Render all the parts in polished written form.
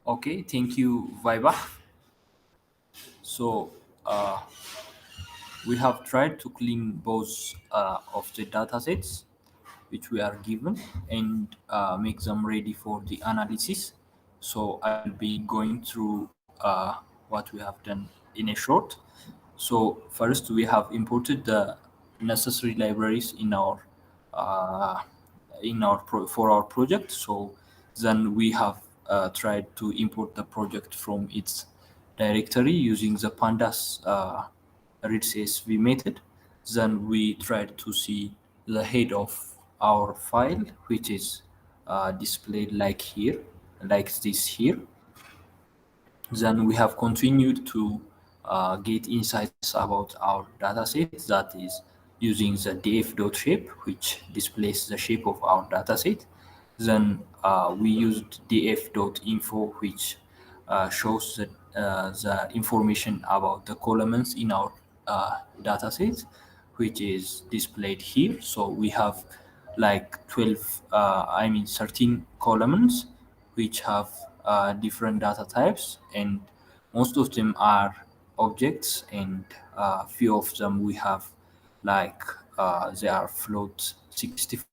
Okay, thank you, Viva. So uh, we have tried to clean both of the datasets which we are given and make them ready for the analysis. So I will be going through what we have done in a short. So first we have imported the necessary libraries uh, for our project. So then we have tried to import the project from its directory using the pandas read CSV method. Then we tried to see the head of our file, which is displayed like here, like this here. Then we have continued to get insights about our dataset, that is using the df.shape, which displays the shape of our dataset. Then we used df.info, which shows the information about the columns in our dataset, which is displayed here. So we have like 12, 13 columns which have different data types, and most of them are objects, and few of them we have like they are float 64,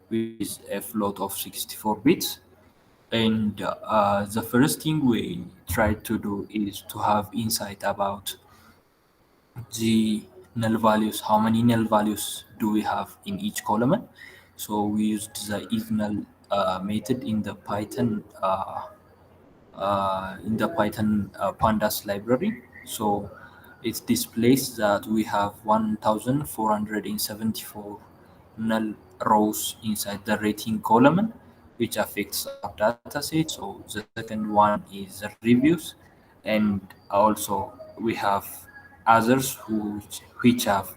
which is a float of 64 bits. And the first thing we try to do is to have insight about the null values. How many null values do we have in each column? So we used the if null method in the Python pandas library. So it displays that we have 1,474 null rows inside the rating column, which affects our dataset. So the second one is the reviews, and also we have others which have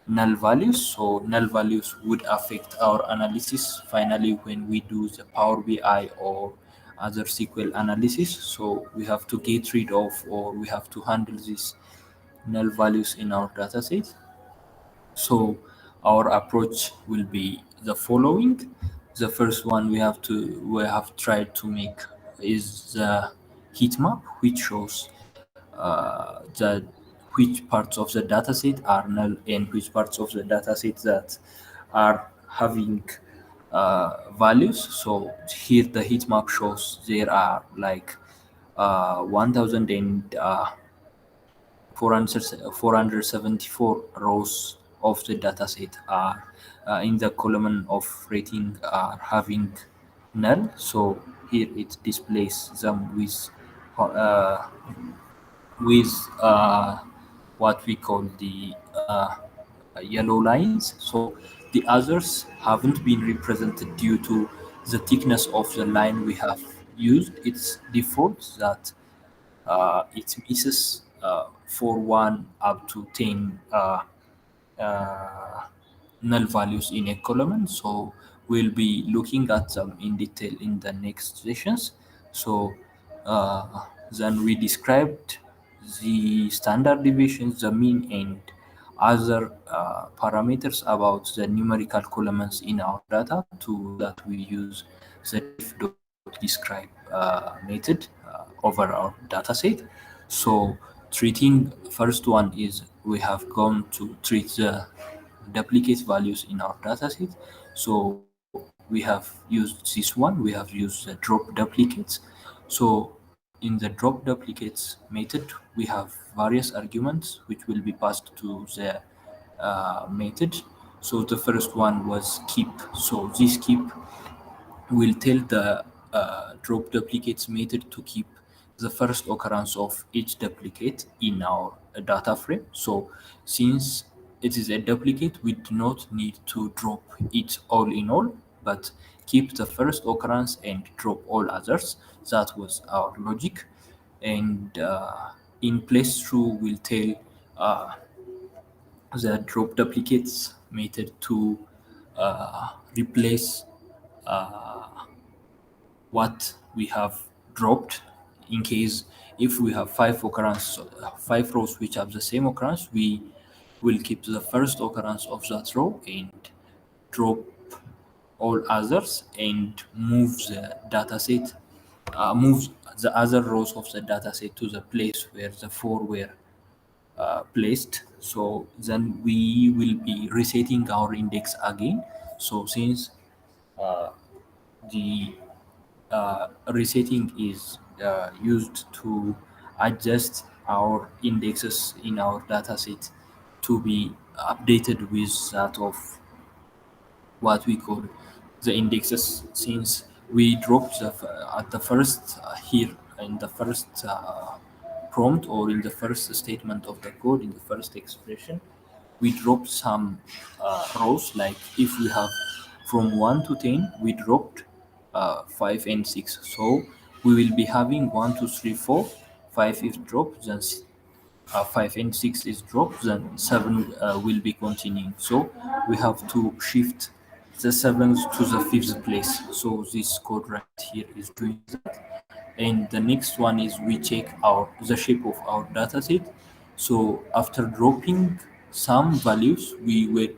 null values. So null values would affect our analysis finally when we do the Power BI or other SQL analysis. So we have to get rid of, or we have to handle these null values in our dataset. So our approach will be the following. The first one we have tried to make is the heat map, which shows the which parts of the dataset are null and which parts of the dataset that are having values. So here the heat map shows there are like 1000 and 474 rows of the dataset are in the column of rating are having null. So here it displays them uh, with what we call the yellow lines. So the others haven't been represented due to the thickness of the line we have used. It's default that it misses for 1 up to 10 uh, null values in a column. So we'll be looking at them in detail in the next sessions. So then we described the standard deviations, the mean, and other parameters about the numerical columns in our data to that we use the def.describe method over our dataset. So treating first one is we have gone to treat the duplicate values in our dataset. So we have used this one. We have used the drop duplicates. So in the drop duplicates method, we have various arguments which will be passed to the method. So the first one was keep. So this keep will tell the drop duplicates method to keep the first occurrence of each duplicate in our data frame. So since it is a duplicate, we do not need to drop it all in all, but keep the first occurrence and drop all others. That was our logic. And in place true will tell uh, the drop duplicates method to replace what we have dropped. In case if we have five rows which have the same occurrence, we will keep the first occurrence of that row and drop all others and move the dataset moves the other rows of the dataset to the place where the four were placed. So then we will be resetting our index again. So since the resetting is used to adjust our indexes in our dataset to be updated with that of what we call the indexes, since we dropped at the first here in the first prompt, or in the first statement of the code, in the first expression, we dropped some rows. Like if we have from 1 to 10, we dropped 5 and 6. So we will be having 1, 2, 3, 4. 5 is dropped, then 5 and 6 is dropped, then 7 will be continuing. So we have to shift the 7th to the 5th place. So this code right here is doing that. And the next one is we check our the shape of our dataset. So after dropping some values, we were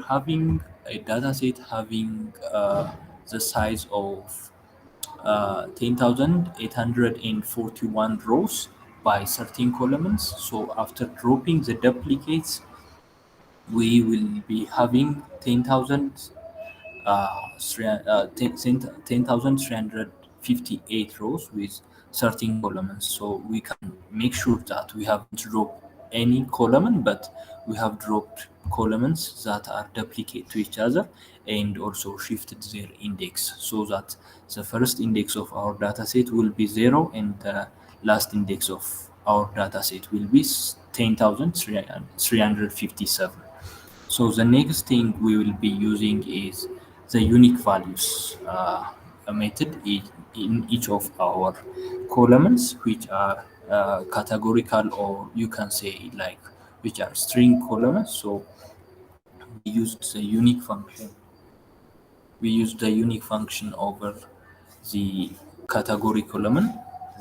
having a dataset having the size of 10,841 rows by 13 columns. So after dropping the duplicates, we will be having 10,358 rows with 13 columns. So we can make sure that we haven't dropped any column, but we have dropped columns that are duplicate to each other, and also shifted their index so that the first index of our dataset will be 0, and the last index of our dataset will be 10,357. So the next thing we will be using is the unique values method in each of our columns, which are categorical, or you can say like which are string columns. So we used the unique function. We used the unique function over the category column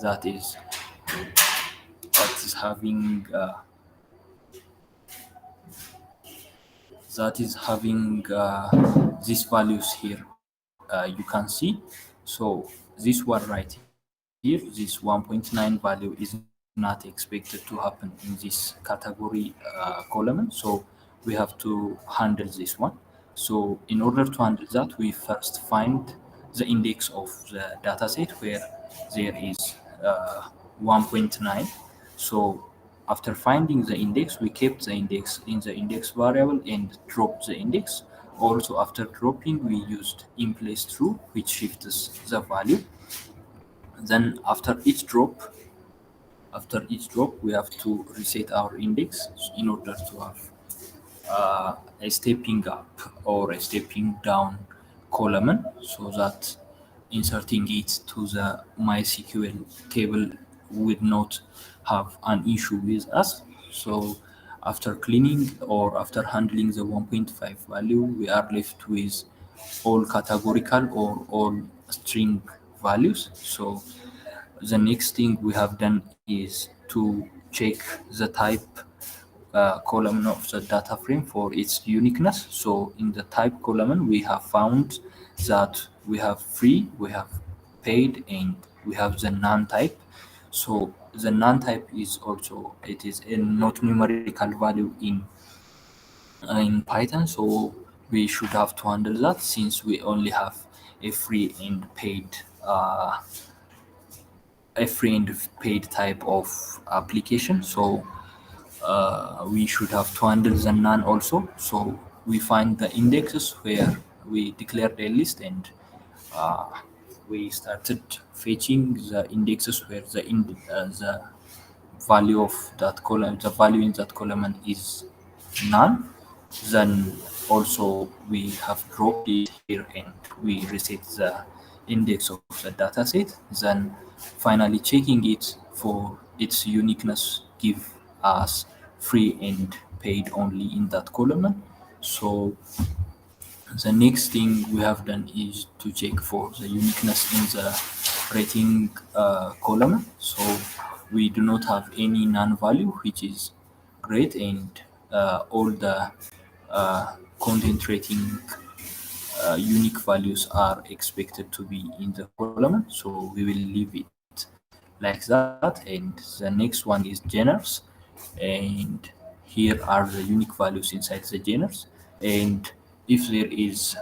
that is having these values here, you can see. So this one right here, this 1.9 value is not expected to happen in this category column. So we have to handle this one. So in order to handle that, we first find the index of the dataset where there is 1.9. So after finding the index, we kept the index in the index variable and dropped the index. Also, after dropping, we used in place true, which shifts the value. Then after each drop, we have to reset our index in order to have a stepping up or a stepping down column, so that inserting it to the MySQL table would not have an issue with us. So after cleaning or after handling the 1.5 value, we are left with all categorical or all string values. So the next thing we have done is to check the type column of the data frame for its uniqueness. So in the type column, we have found that we have free, we have paid, and we have the non-type. So the non-type is also, it is a not numerical value in Python. So we should have to handle that, since we only have a free and paid type of application. So we should have to handle the none also. So we find the indexes where we declared a list, and uh, we started fetching the indexes where the value of that column, the value in that column is none. Then also we have dropped it here, and we reset the index of the dataset. Then finally checking it for its uniqueness give us free and paid only in that column. So the next thing we have done is to check for the uniqueness in the rating column. So we do not have any non-value, which is great, and all the content rating unique values are expected to be in the column, so we will leave it like that. And the next one is geners, and here are the unique values inside the geners. And if there is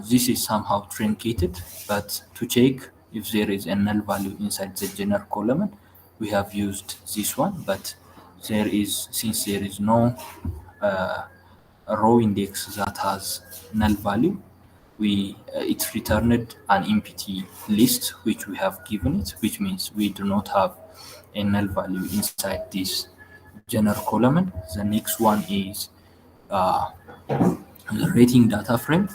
this is somehow truncated, but to check if there is a null value inside the gener column, we have used this one. But there is, since there is no uh, row index that has null value, we it returned an empty list which we have given it, which means we do not have a null value inside this general column. The next one is uh, the rating data frame.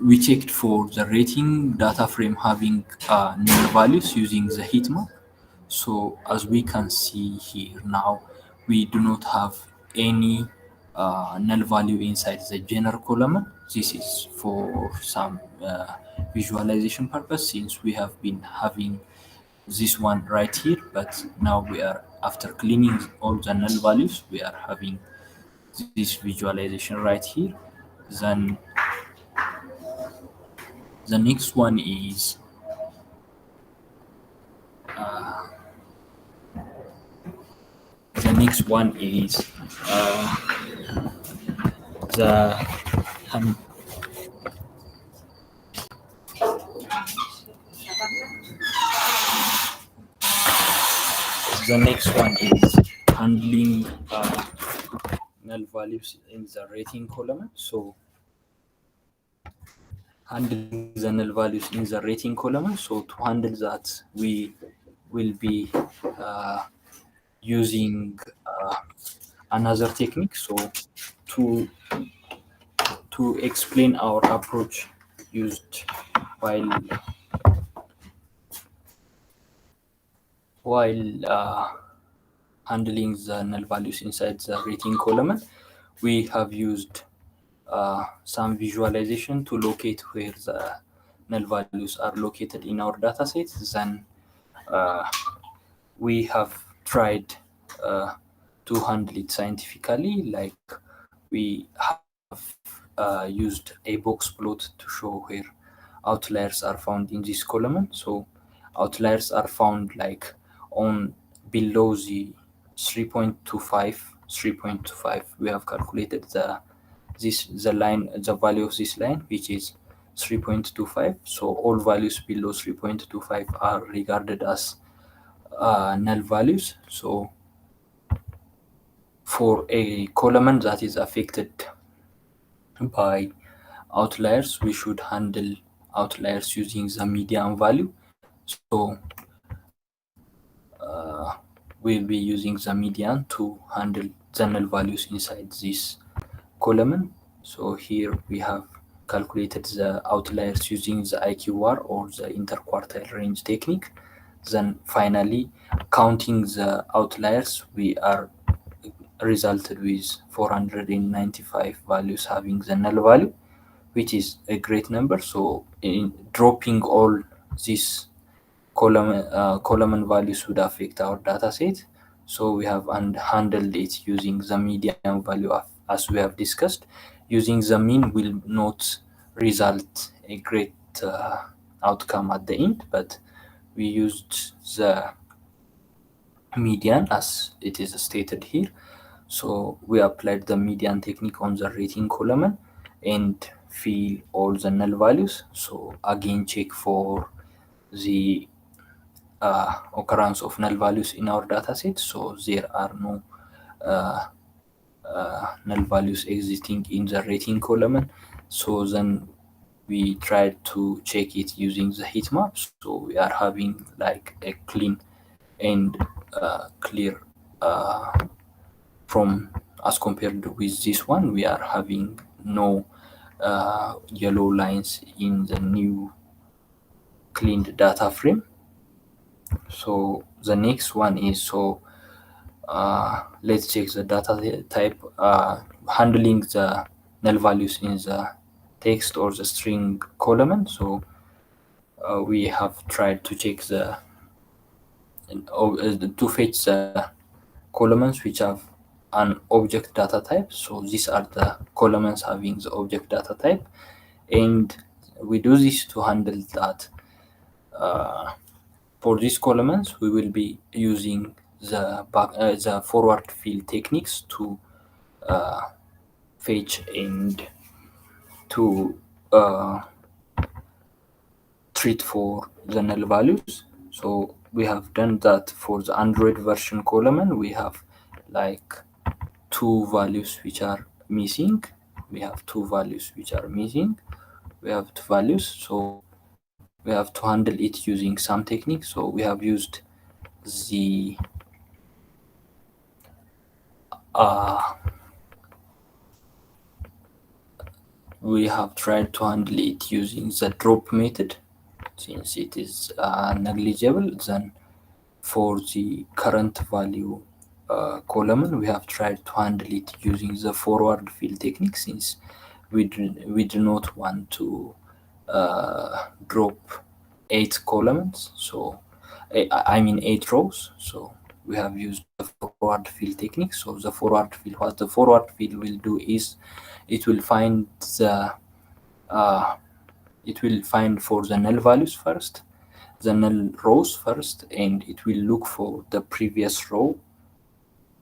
We checked for the rating data frame having null values using the heat map. So as we can see here now, we do not have any null value inside the general column. This is for some visualization purpose, since we have been having this one right here, but now we are, after cleaning all the null values, we are having this visualization right here. Then the next one is the next one is the um, the next one is handling null values in the rating column. So handling the null values in the rating column. So to handle that, we will be uh, using another technique. So to explain our approach used while while handling the null values inside the rating column, we have used some visualization to locate where the null values are located in our dataset. Then uh, we have tried uh, to handle it scientifically, like we have used a box plot to show where outliers are found in this column. So outliers are found like on below the 3.25. We have calculated the line, the value of this line, which is 3.25. So all values below 3.25 are regarded as null values. So for a column that is affected by outliers, we should handle outliers using the median value. So we'll be using the median to handle the null values inside this column. So here we have calculated the outliers using the IQR or the interquartile range technique. Then finally, counting the outliers, we are resulted with 495 values having the null value, which is a great number. So in dropping all these column values would affect our data set. So we have handled it using the median value as we have discussed. Using the mean will not result a great outcome at the end, but we used the median as it is stated here. So we applied the median technique on the rating column and fill all the null values. So again, check for the occurrence of null values in our dataset. So there are no uh, null values existing in the rating column. So then we tried to check it using the heat map. So we are having like a clean and clear from, as compared with this one, we are having no yellow lines in the new cleaned data frame. So the next one is, so let's check the data type, handling the null values in the text or the string column. So we have tried to check to fetch the columns which have an object data type. So these are the columns having the object data type, and we do this to handle that. Uh, for these columns, we will be using the forward fill techniques to uh, fetch and to treat for the null values. So we have done that for the Android version column. We have like two values which are missing. We have two values which are missing. We have two values, so we have to handle it using some technique. So we have used the uh, we have tried to handle it using the drop method since it is negligible. Then for the current value column, we have tried to handle it using the forward fill technique since we do not want to drop 8 columns. So I mean 8 rows. So we have used the forward fill technique. So the forward fill, what the forward fill will do is it will find the uh, it will find for the null values first, the null rows first, and it will look for the previous row,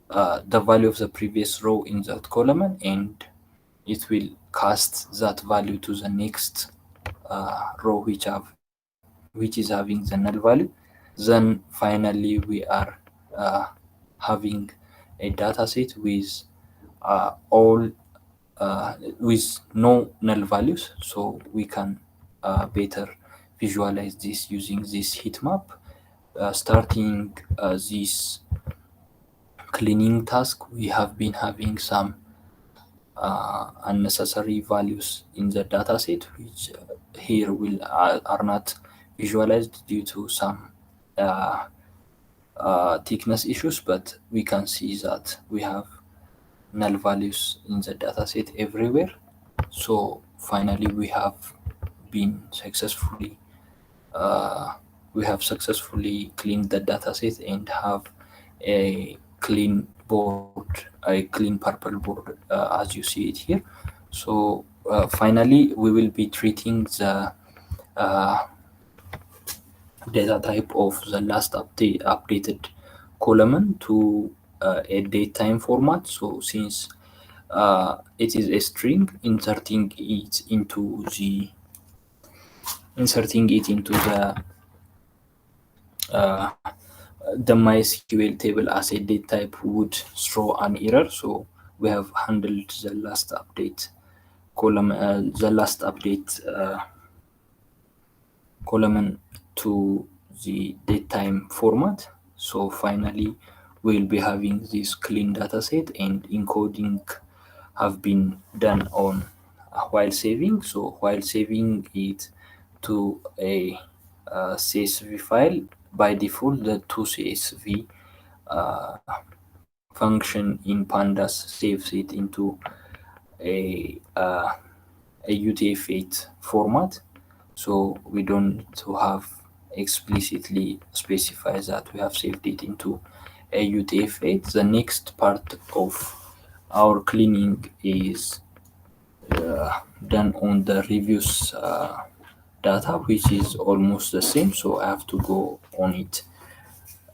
the value of the previous row in that column, and it will cast that value to the next row which is having the null value. Then finally we are uh, having a data set all with no null values, so we can better visualize this using this heat map. Starting this cleaning task, we have been having some unnecessary values in the dataset, which here will are not visualized due to some uh, thickness issues, but we can see that we have null values in the dataset everywhere. So finally, been successfully uh, we have successfully cleaned the dataset and have a clean board, a clean purple board as you see it here. So finally, we will be treating the uh, data type of the last updated column to a datetime format. So since it is a string, inserting it into uh, the MySQL table as a date type would throw an error. So we have handled the last update column to the datetime format. So finally, we'll be having this clean dataset, and encoding have been done on while saving. So while saving it to a CSV file, by default the to CSV uh, function in pandas saves it into a a UTF-8 format, so we don't need to have explicitly specify that we have saved it into a UTF-8. The next part of our cleaning is done on the reviews data, which is almost the same. So I have to go on it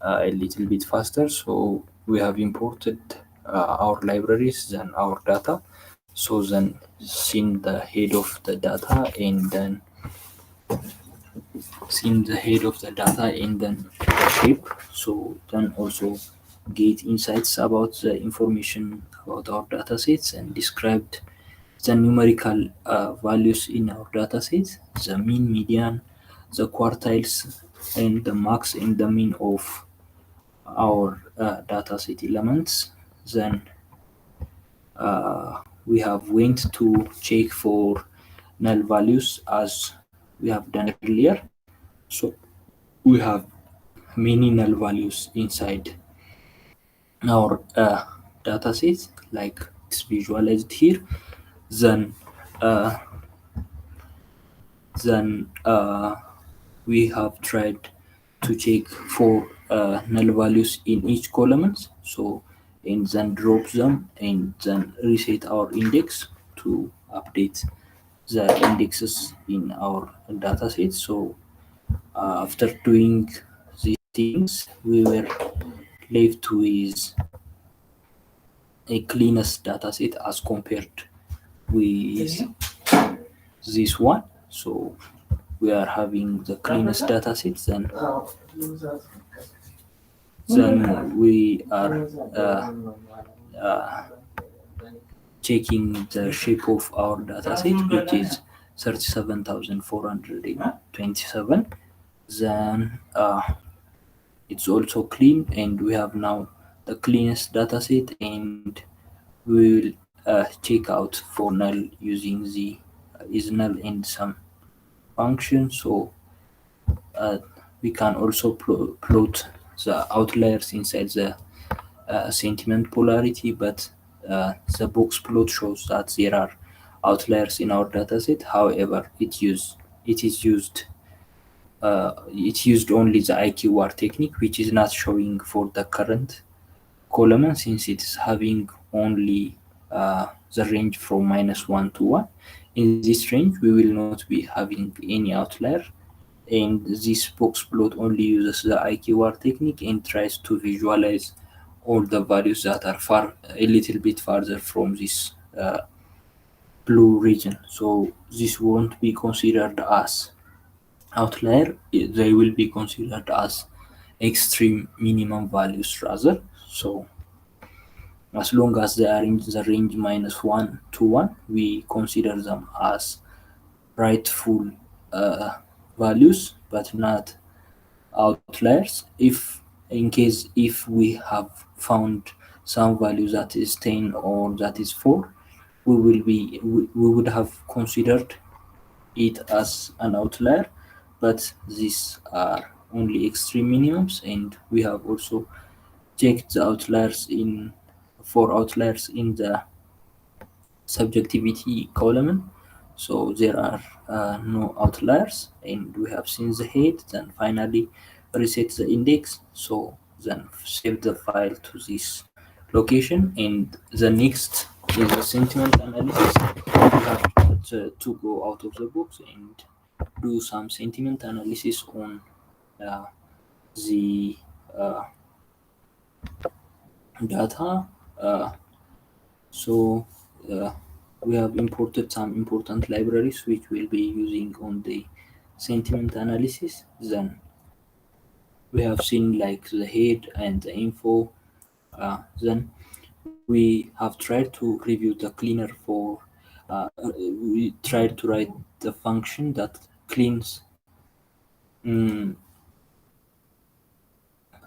a little bit faster. So we have imported our libraries, then our data. So then seen the head of the data, and then seen the head of the data, and then the shape. So then also get insights about the information about our datasets and described the numerical values in our datasets, the mean, median, the quartiles, and the max and the mean of our dataset elements. Then we have went to check for null values as we have done earlier. So we have many null values inside our dataset, like it's visualized here. Then uh, then we have tried to check for null values in each column. So and then drop them and then reset our index to update the indexes in our dataset. So after doing these things, we were left with a cleanest dataset as compared with this one. So we are having the cleanest dataset, then we are uh, uh, checking the shape of our dataset, which is 37,427. Then it's also clean, and we have now the cleanest dataset, and we will check out for null using the is null and some function. So uh, we can also plot the outliers inside the sentiment polarity, but the box plot shows that there are outliers in our dataset. However, it is used it used only the IQR technique, which is not showing for the current column since it's having only the range from -1 to 1. In this range, we will not be having any outlier, and this box plot only uses the IQR technique and tries to visualize all the values that are far a little bit farther from this blue region. So this won't be considered as outlier, they will be considered as extreme minimum values rather. So as long as they are in the range -1 to 1, we consider them as rightful uh, values, but not outliers. If we have found some value that is 10 or that is 4, we would have considered it as an outlier, but these are only extreme minimums, and we have also checked the outliers in for outliers in the subjectivity column. So there are no outliers, and we have seen the head. Then finally reset the index. So then save the file to this location, and the next is the sentiment analysis. We have to go out of the box and do some sentiment analysis on uh, the uh, data. Uh, So uh, we have imported some important libraries which we'll be using on the sentiment analysis. Then we have seen like the head and the info. Then we have tried to review the cleaner for. We tried to write the function that cleans mm,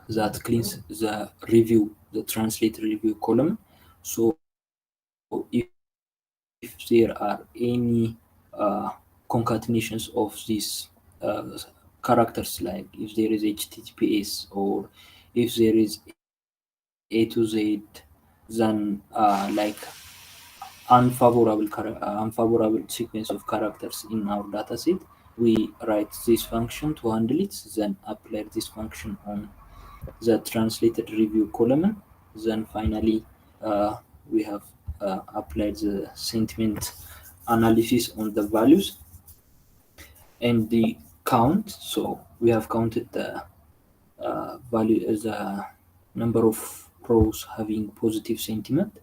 the review, the translate review column. So if there are any concatenations of these uh, characters, like if there is HTTPS or if there is A to Z, then like unfavorable sequence of characters in our dataset, we write this function to handle it, then apply this function on the translated review column. Then finally, we have applied the sentiment analysis on the values and the count. So we have counted the value as a number of rows having positive sentiment,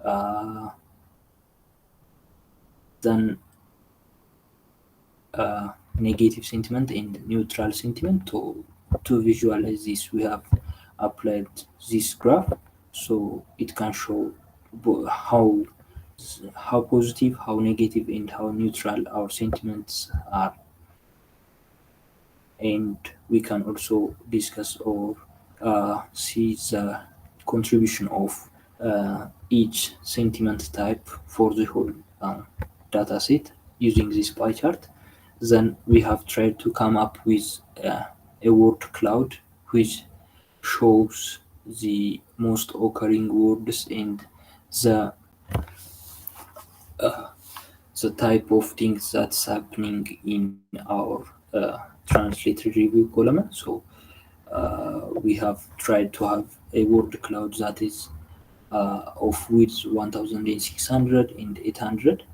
uh, then negative sentiment and neutral sentiment. To visualize this, we have applied this graph so it can show how positive, how negative, and how neutral our sentiments are. And we can also discuss or see the contribution of each sentiment type for the whole data set using this pie chart. Then we have tried to come up with a word cloud which shows the most occurring words and the the type of things that's happening in our translate review column. So we have tried to have a word cloud that is of which 1600 and 800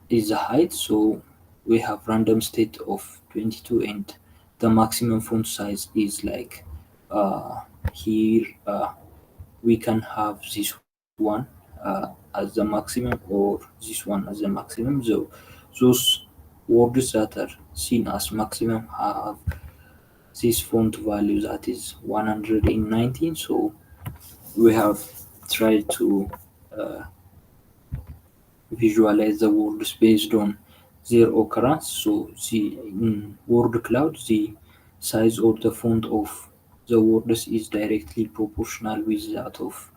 is the height. So we have random state of 22, and the maximum font size is like here we can have this one as the maximum or this one as the maximum. So those words that are seen as maximum have this font value that is 119. So we have tried to uh, visualize the words based on their occurrence. So the in word cloud, the size or the font of the words is directly proportional with that of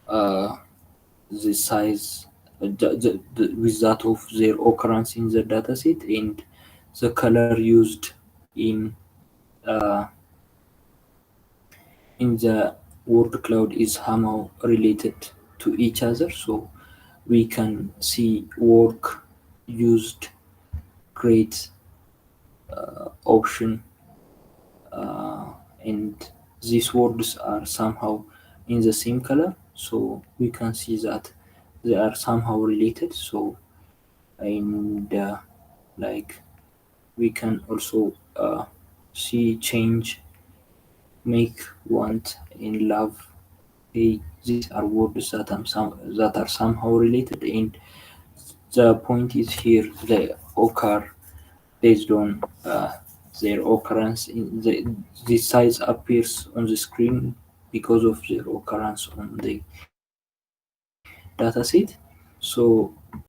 uh, the size with that of their occurrence in the dataset, and the color used in uh, in the word cloud is somehow related to each other. So we can see work used, create option, and these words are somehow in the same color. So we can see that they are somehow related. So and like we can also see change, make, want, and love. These are words that that are somehow related, and the point is here they occur based on their occurrence in the size appears on the screen because of their occurrence on the dataset. So